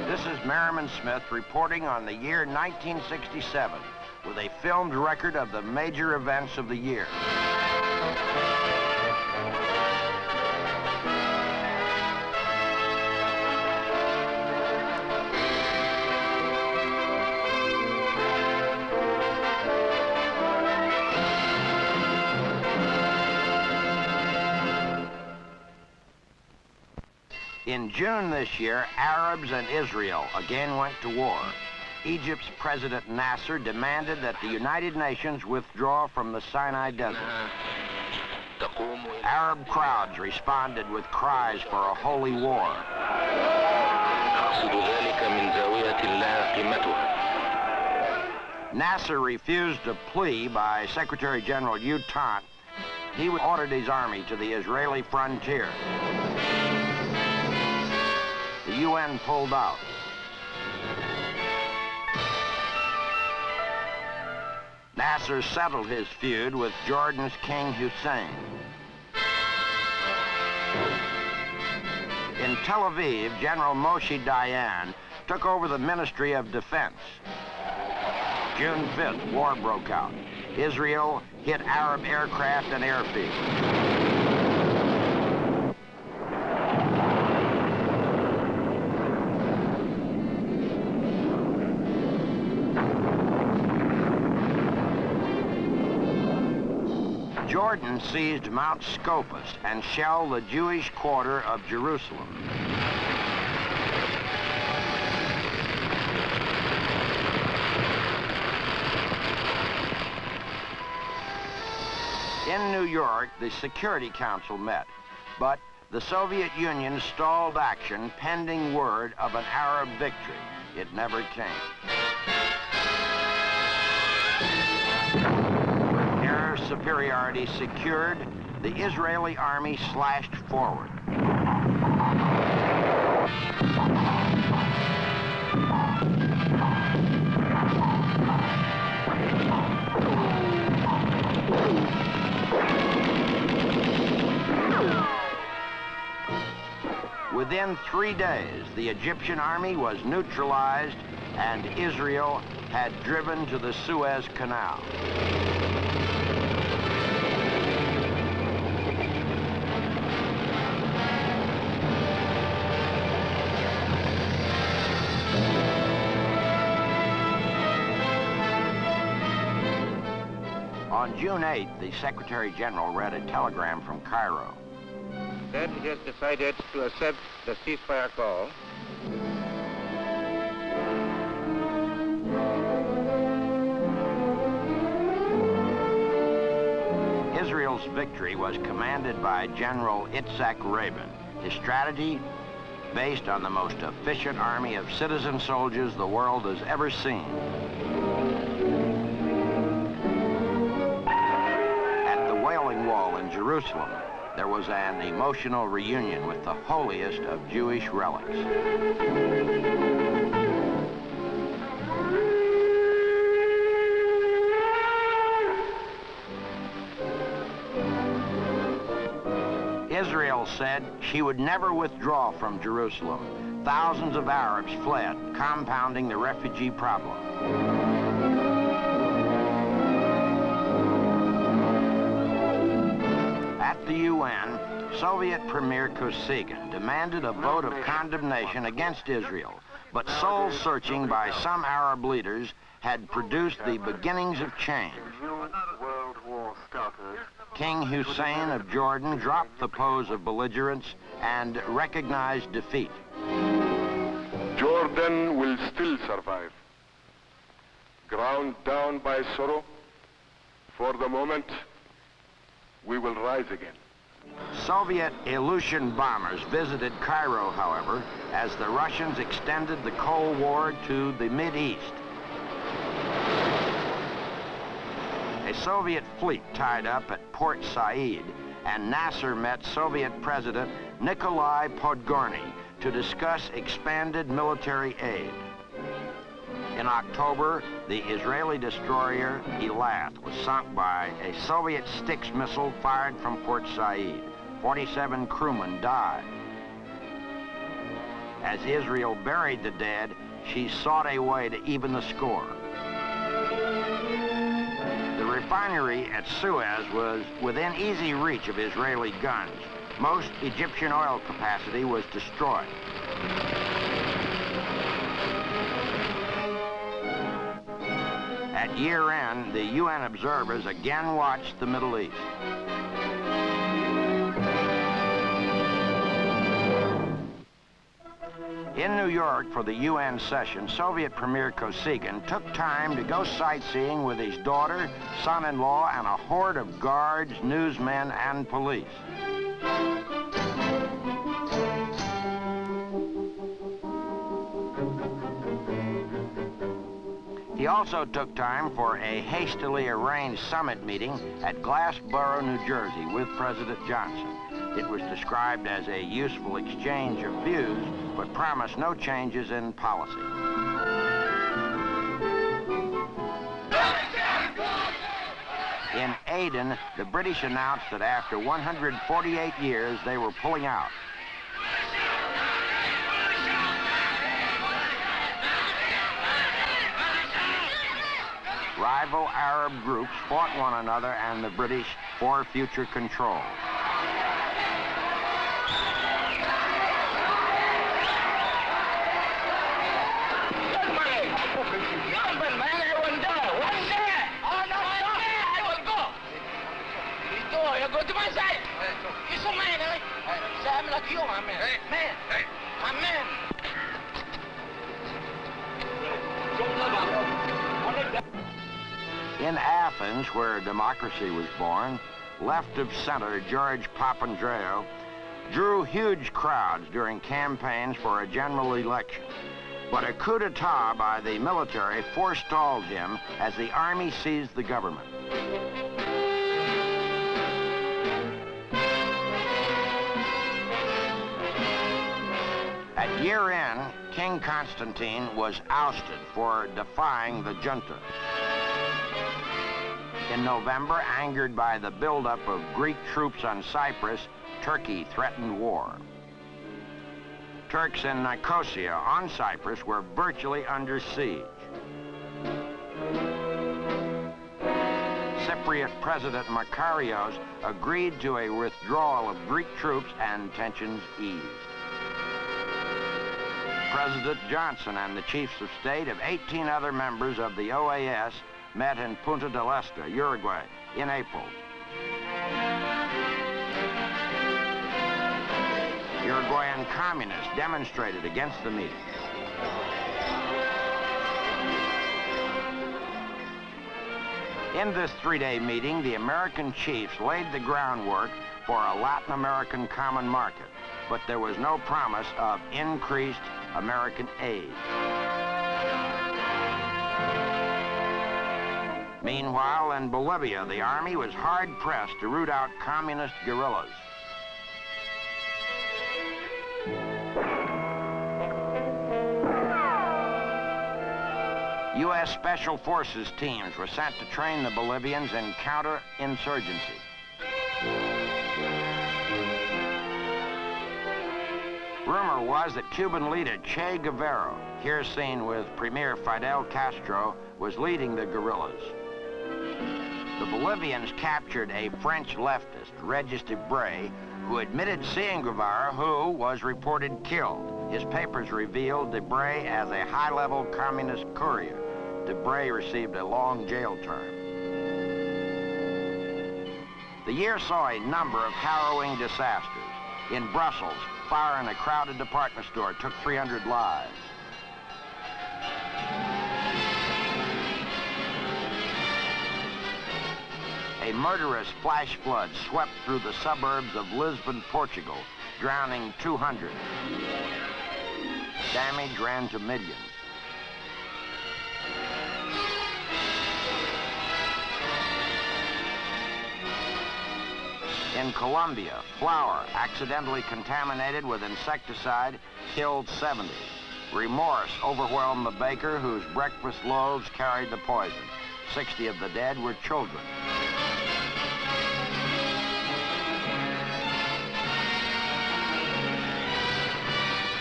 This is Merriman Smith reporting on the year 1967 with a filmed record of the major events of the year. In June this year, Arabs and Israel again went to war. Egypt's President Nasser demanded that the United Nations withdraw from the Sinai Desert. Arab crowds responded with cries for a holy war. Nasser refused a plea by Secretary General U Tant. He ordered his army to the Israeli frontier. The UN pulled out. Nasser settled his feud with Jordan's King Hussein. In Tel Aviv, General Moshe Dayan took over the Ministry of Defense. June 5th, war broke out. Israel hit Arab aircraft and airfields. Jordan seized Mount Scopus and shelled the Jewish quarter of Jerusalem. In New York, the Security Council met, but the Soviet Union stalled action pending word of an Arab victory. It never came. Superiority secured, the Israeli army slashed forward. Within 3 days, the Egyptian army was neutralized and Israel had driven to the Suez Canal. On June 8th, the Secretary General read a telegram from Cairo. That he has decided to accept the ceasefire call. Israel's victory was commanded by General Itzhak Rabin. His strategy, based on the most efficient army of citizen soldiers the world has ever seen. Wall in Jerusalem, there was an emotional reunion with the holiest of Jewish relics. Israel said she would never withdraw from Jerusalem. Thousands of Arabs fled, compounding the refugee problem. At the UN, Soviet Premier Kosygin demanded a vote of condemnation against Israel, but soul-searching by some Arab leaders had produced the beginnings of change. King Hussein of Jordan dropped the pose of belligerence and recognized defeat. Jordan will still survive. Ground down by sorrow, for the moment, we will rise again. Soviet Ilyushin bombers visited Cairo, however, as the Russians extended the Cold War to the Mideast. A Soviet fleet tied up at Port Said, and Nasser met Soviet President Nikolai Podgorny to discuss expanded military aid. In October, the Israeli destroyer Eilat was sunk by a Soviet Styx missile fired from Port Said. 47 crewmen died. As Israel buried the dead, she sought a way to even the score. The refinery at Suez was within easy reach of Israeli guns. Most Egyptian oil capacity was destroyed. At year-end, the UN observers again watched the Middle East. In New York for the UN session, Soviet Premier Kosygin took time to go sightseeing with his daughter, son-in-law, and a horde of guards, newsmen, and police. He also took time for a hastily arranged summit meeting at Glassboro, New Jersey, with President Johnson. It was described as a useful exchange of views, but promised no changes in policy. In Aden, the British announced that after 148 years, they were pulling out. Rival Arab groups fought one another and the British for future control. Go to my side. You're so man, eh? I'm like you, I'm man. Man. I'm man. In Athens, where democracy was born, left of center George Papandreou drew huge crowds during campaigns for a general election. But a coup d'etat by the military forestalled him as the army seized the government. At year-end, King Constantine was ousted for defying the junta. In November, angered by the buildup of Greek troops on Cyprus, Turkey threatened war. Turks in Nicosia on Cyprus were virtually under siege. Cypriot President Makarios agreed to a withdrawal of Greek troops and tensions eased. President Johnson and the chiefs of state of 18 other members of the OAS met in Punta del Este, Uruguay, in April. Uruguayan communists demonstrated against the meeting. In this three-day meeting, the American chiefs laid the groundwork for a Latin American common market, but there was no promise of increased American aid. Meanwhile, in Bolivia, the army was hard-pressed to root out communist guerrillas. U.S. Special Forces teams were sent to train the Bolivians in counterinsurgency. Rumor was that Cuban leader Che Guevara, here seen with Premier Fidel Castro, was leading the guerrillas. The Bolivians captured a French leftist, Regis Debray, who admitted seeing Guevara, who was reported killed. His papers revealed Debray as a high-level communist courier. Debray received a long jail term. The year saw a number of harrowing disasters. In Brussels, fire in a crowded department store took 300 lives. A murderous flash flood swept through the suburbs of Lisbon, Portugal, drowning 200. Damage ran to millions. In Colombia, flour accidentally contaminated with insecticide killed 70. Remorse overwhelmed the baker whose breakfast loaves carried the poison. 60 of the dead were children.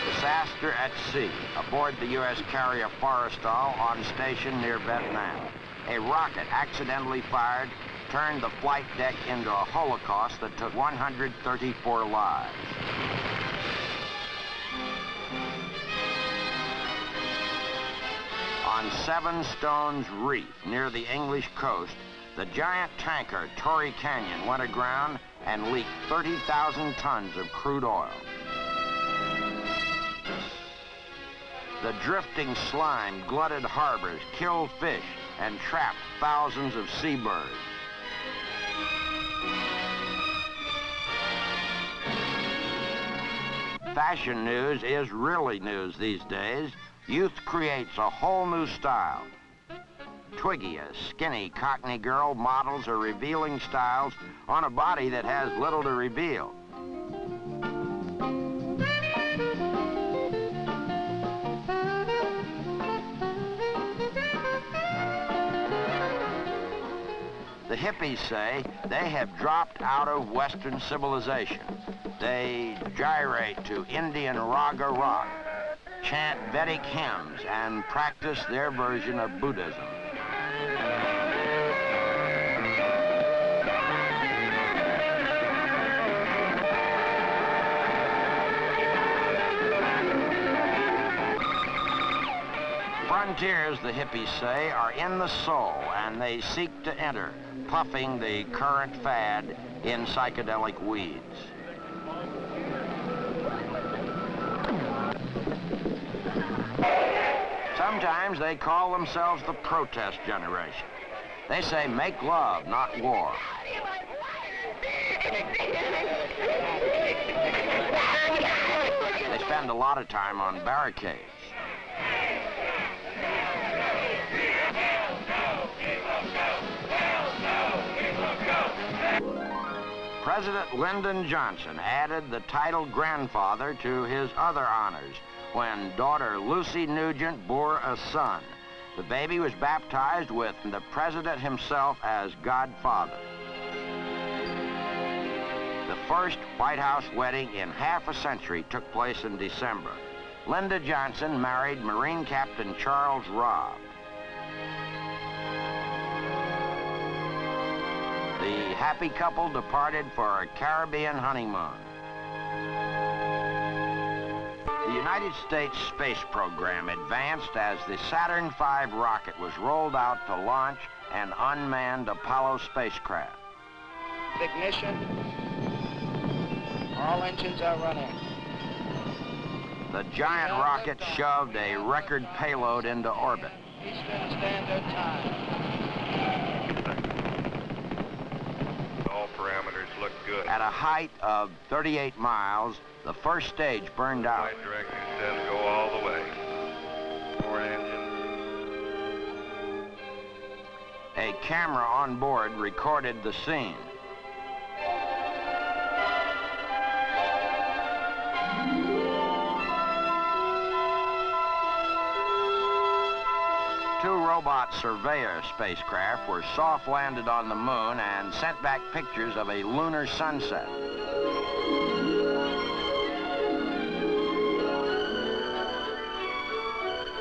The Disaster at sea aboard the U.S. carrier Forrestal on station near Vietnam. A rocket accidentally fired turned the flight deck into a holocaust that took 134 lives. On Seven Stones Reef near the English coast, the giant tanker Torrey Canyon went aground and leaked 30,000 tons of crude oil. The drifting slime glutted harbors, killed fish, and trapped thousands of seabirds. Fashion news is really news these days. Youth creates a whole new style. Twiggy, a skinny Cockney girl, models her revealing styles on a body that has little to reveal. The hippies say they have dropped out of Western civilization. They gyrate to Indian raga rock, chant Vedic hymns, and practice their version of Buddhism. Frontiers, the hippies say, are in the soul, and they seek to enter, puffing the current fad in psychedelic weeds. Sometimes they call themselves the protest generation. They say make love, not war. They spend a lot of time on barricades. President Lyndon Johnson added the title grandfather to his other honors when daughter Lucy Nugent bore a son. The baby was baptized with the president himself as godfather. The first White House wedding in half a century took place in December. Lyndon Johnson married Marine Captain Charles Robb. The happy couple departed for a Caribbean honeymoon. The United States space program advanced as the Saturn V rocket was rolled out to launch an unmanned Apollo spacecraft. Ignition. All engines are running. The giant rocket shoved a record payload into orbit. Eastern Standard Time. All parameters look good. At a height of 38 miles, the first stage burned out. Flight director says go all the way. 4 engines. A camera on board recorded the scene. Two robot surveyor spacecraft were soft landed on the moon and sent back pictures of a lunar sunset.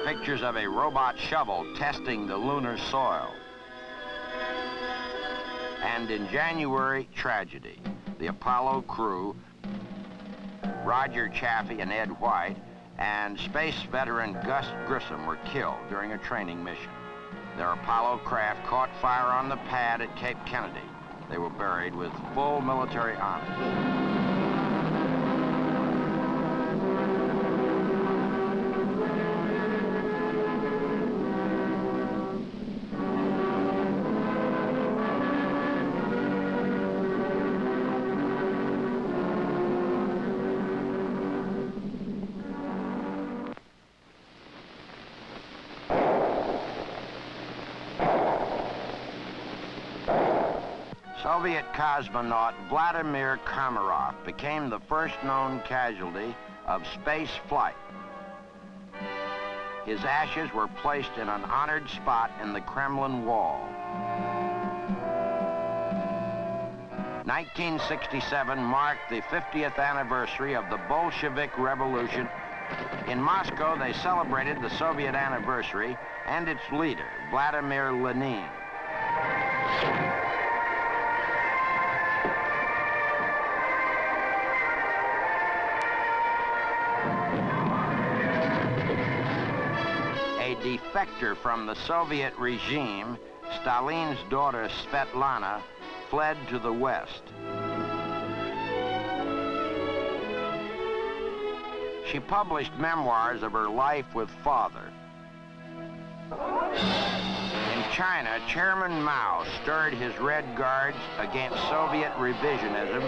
Pictures of a robot shovel testing the lunar soil. And in January, tragedy. The Apollo crew, Roger Chaffee and Ed White, and space veteran Gus Grissom were killed during a training mission. Their Apollo craft caught fire on the pad at Cape Kennedy. They were buried with full military honors. Soviet cosmonaut Vladimir Komarov became the first known casualty of space flight. His ashes were placed in an honored spot in the Kremlin wall. 1967 marked the 50th anniversary of the Bolshevik Revolution In Moscow, they celebrated the Soviet anniversary and its leader, Vladimir Lenin. A defector from the Soviet regime, Stalin's daughter Svetlana fled to the West. She published memoirs of her life with father. In China, Chairman Mao stirred his Red Guards against Soviet revisionism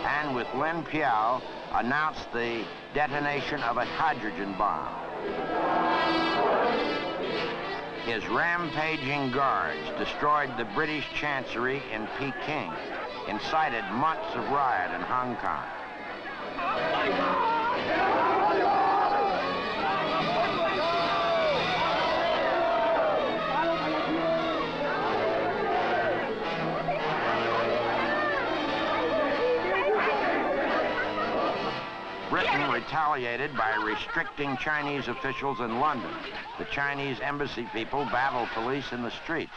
and with Lin Piao announced the detonation of a hydrogen bomb. His rampaging guards destroyed the British Chancery in Peking, incited months of riot in Hong Kong. Britain retaliated by restricting Chinese officials in London. The Chinese embassy people battled police in the streets.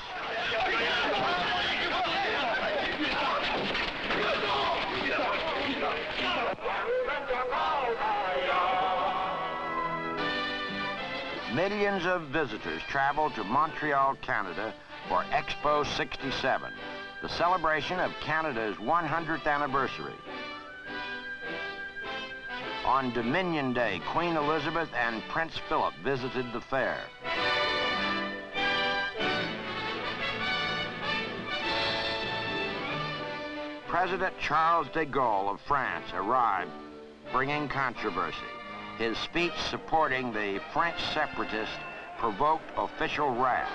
Millions of visitors traveled to Montreal, Canada for Expo 67, the celebration of Canada's 100th anniversary. On Dominion Day, Queen Elizabeth and Prince Philip visited the fair. President Charles de Gaulle of France arrived, bringing controversy. His speech supporting the French separatists provoked official wrath.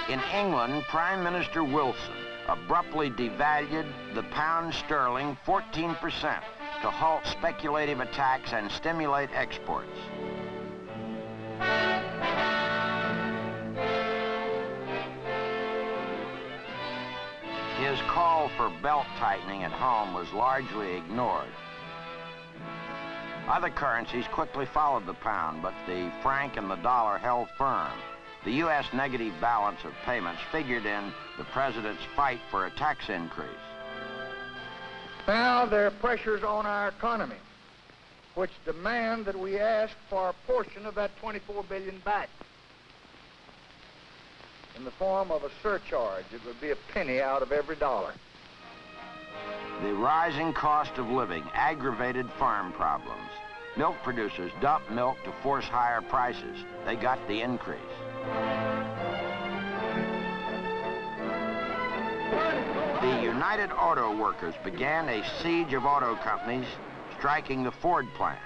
In England, Prime Minister Wilson abruptly devalued the pound sterling 14% to halt speculative attacks and stimulate exports. His call for belt tightening at home was largely ignored. Other currencies quickly followed the pound, but the franc and the dollar held firm. The U.S. negative balance of payments figured in the president's fight for a tax increase. Now there are pressures on our economy, which demand that we ask for a portion of that $24 billion back in the form of a surcharge. It would be a penny out of every dollar. The rising cost of living aggravated farm problems. Milk producers dumped milk to force higher prices. They got the increase. The United Auto Workers began a siege of auto companies, striking the Ford plants.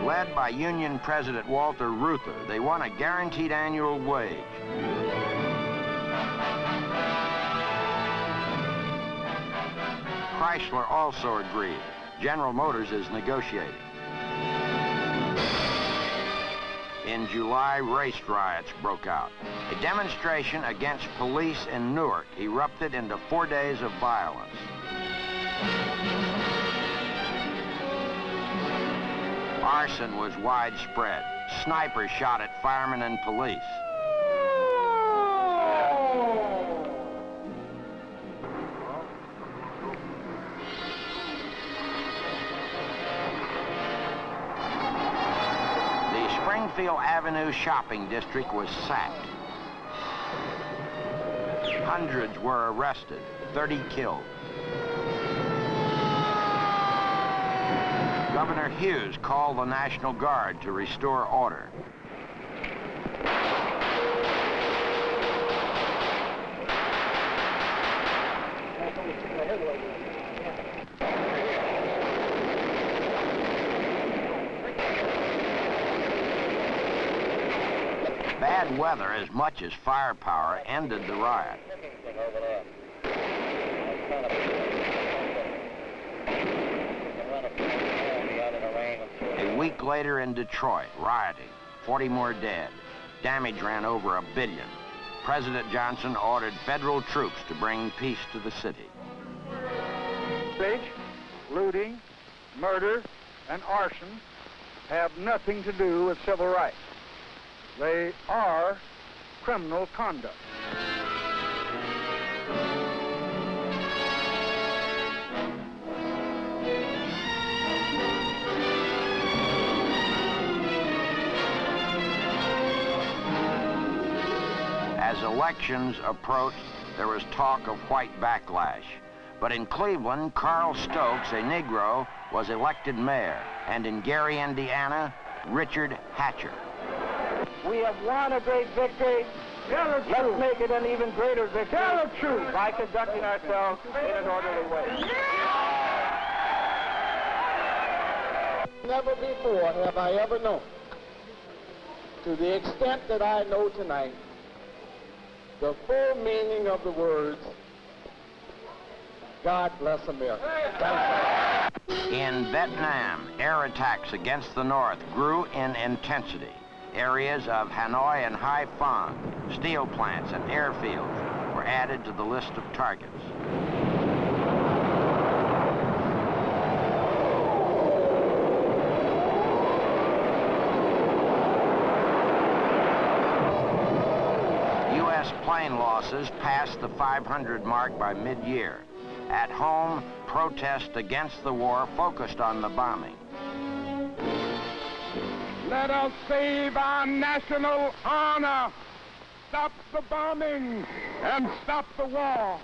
Led by Union President Walter Reuther, they won a guaranteed annual wage. Chrysler also agreed. General Motors is negotiating. In July, race riots broke out. A demonstration against police in Newark erupted into 4 days of violence. Arson was widespread. Snipers shot at firemen and police. Springfield Avenue shopping district was sacked. Hundreds were arrested, 30 killed. Governor Hughes called the National Guard to restore order. Bad weather as much as firepower ended the riot. A week later in Detroit, rioting, 40 more dead. Damage ran over $1 billion. President Johnson ordered federal troops to bring peace to the city. Looting, murder, and arson have nothing to do with civil rights. They are criminal conduct. As elections approached, there was talk of white backlash. But in Cleveland, Carl Stokes, a Negro, was elected mayor. And in Gary, Indiana, Richard Hatcher. We have won a great victory. Let's make it an even greater victory. Tell the truth. By conducting ourselves in an orderly way. Never before have I ever known, to the extent that I know tonight, the full meaning of the words, God bless America. In Vietnam, air attacks against the North grew in intensity. Areas of Hanoi and Hai Phong, steel plants and airfields were added to the list of targets. U.S. plane losses passed the 500 mark by mid-year. At home, protest against the war focused on the bombing. Let us save our national honor. Stop the bombing and stop the war.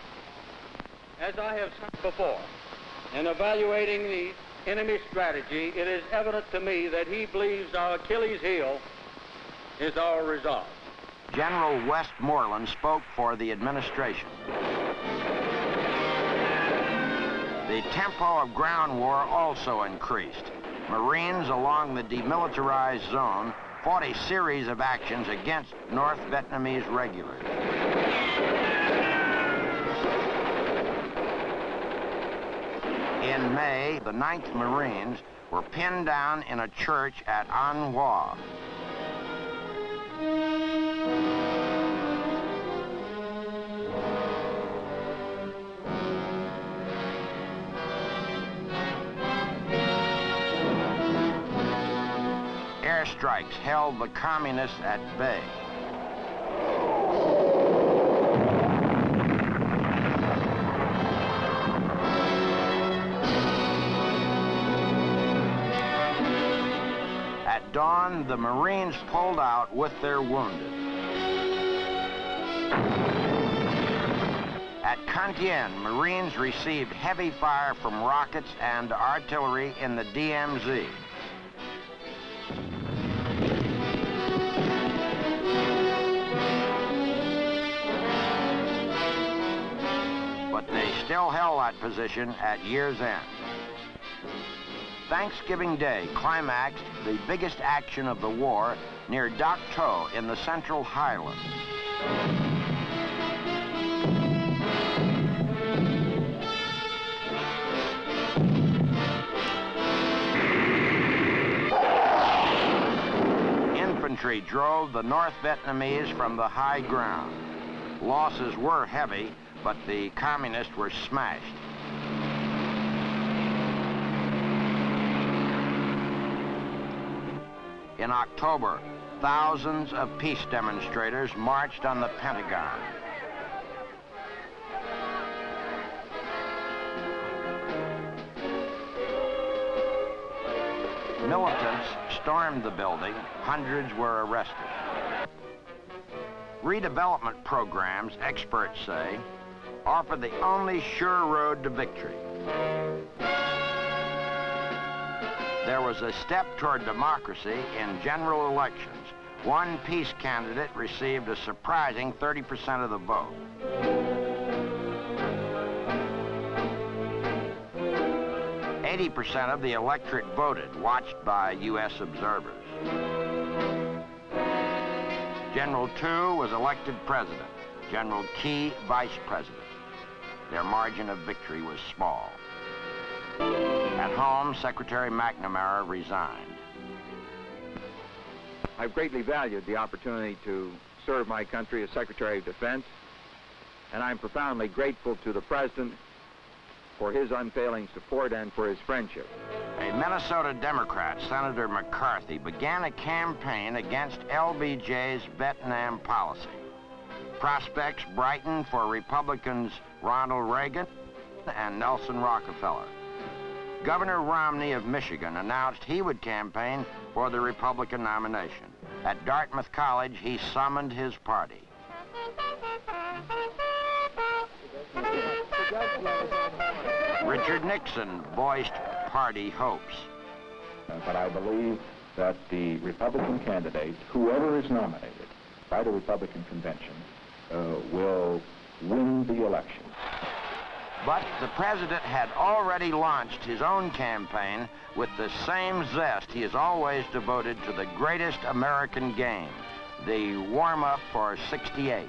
As I have said before, in evaluating the enemy's strategy, it is evident to me that he believes our Achilles heel is our resolve. General Westmoreland spoke for the administration. The tempo of ground war also increased. Marines along the demilitarized zone fought a series of actions against North Vietnamese regulars. In May, the 9th Marines were pinned down in a church at An Hoa. Airstrikes held the communists at bay. At dawn, the Marines pulled out with their wounded. At Can Tien, Marines received heavy fire from rockets and artillery in the DMZ. But they still held that position at year's end. Thanksgiving Day climaxed the biggest action of the war near Dak To in the Central Highlands. Infantry drove the North Vietnamese from the high ground. Losses were heavy, but the communists were smashed. In October, thousands of peace demonstrators marched on the Pentagon. Militants stormed the building. Hundreds were arrested. Redevelopment programs, experts say, offer the only sure road to victory. There was a step toward democracy in general elections. One peace candidate received a surprising 30% of the vote. "80% of the electorate voted, watched by U.S. observers. General Tu was elected president, General Key vice president. Their margin of victory was small. At home, Secretary McNamara resigned. I've greatly valued the opportunity to serve my country as Secretary of Defense, and I'm profoundly grateful to the President for his unfailing support and for his friendship. A Minnesota Democrat, Senator McCarthy, began a campaign against LBJ's Vietnam policy. Prospects brightened for Republicans Ronald Reagan and Nelson Rockefeller. Governor Romney of Michigan announced he would campaign for the Republican nomination. At Dartmouth College, he summoned his party. Richard Nixon voiced party hopes. But I believe that the Republican candidate, whoever is nominated by the Republican convention, will win the election. But the president had already launched his own campaign with the same zest he has always devoted to the greatest American game, the warm-up for '68.